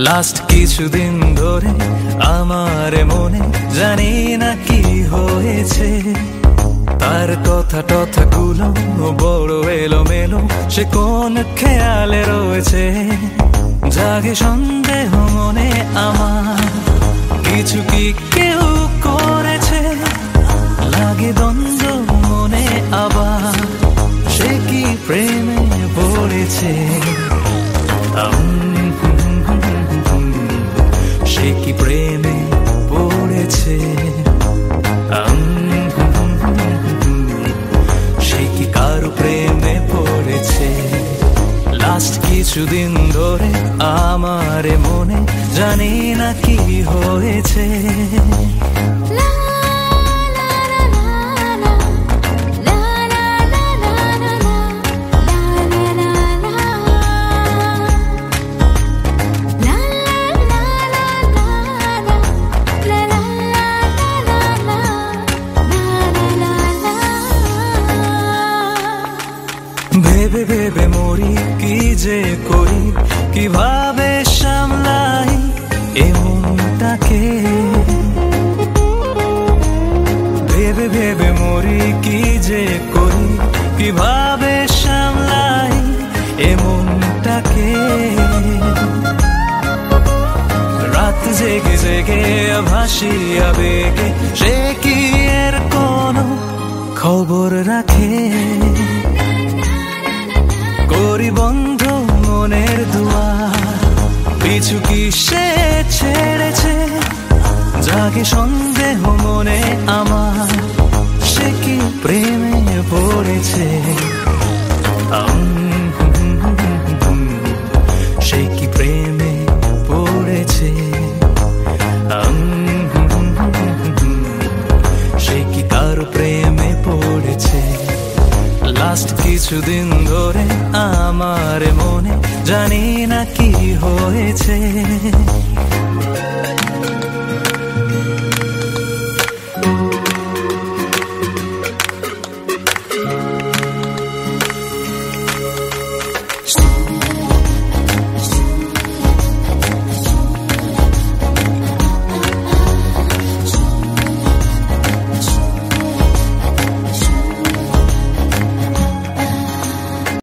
Last কিছুদিন ধরে আমার মনে জানি না কি হয়েছে, তার কথা টথাগুলো বড় এলোমেলো, সে কোন খেয়ালে রয়েছে। জাগে সন্দেহ মনে আমার, কিছু কি কেউ করেছে, লাগে দ্বন্দ্ব মনে আবার, সে কি প্রেমে পড়েছে, সে কি প্রেমে পড়েছে, সে কি কারো প্রেমে পড়েছে। লাস্ট কিছুদিন ধরে আমার মনে জানি না কি হয়েছে। ভেবে ভেবে মরি, কি যে করি, কিভাবে সামলাই এমনটাকে। ভেবে ভেবে মরি, কি যে করি, কিভাবে সামলাই এমনটাকে। রাত জেগে জেগে ভাসি আবেগে, সে কি এর কোনো খবর রাখে। করি বন্ধ মনের দুয়ার, পিছু কি সে ছেড়েছে, জাগে সন্দেহ মনে আমার, সে কি প্রেমে পড়েছে, সে কি প্রেমে পড়েছে, সে কি কারো প্রেমে পড়েছে। লাস্ট কিছুদিন ধরে আমার মনে জানি না কি হয়েছে।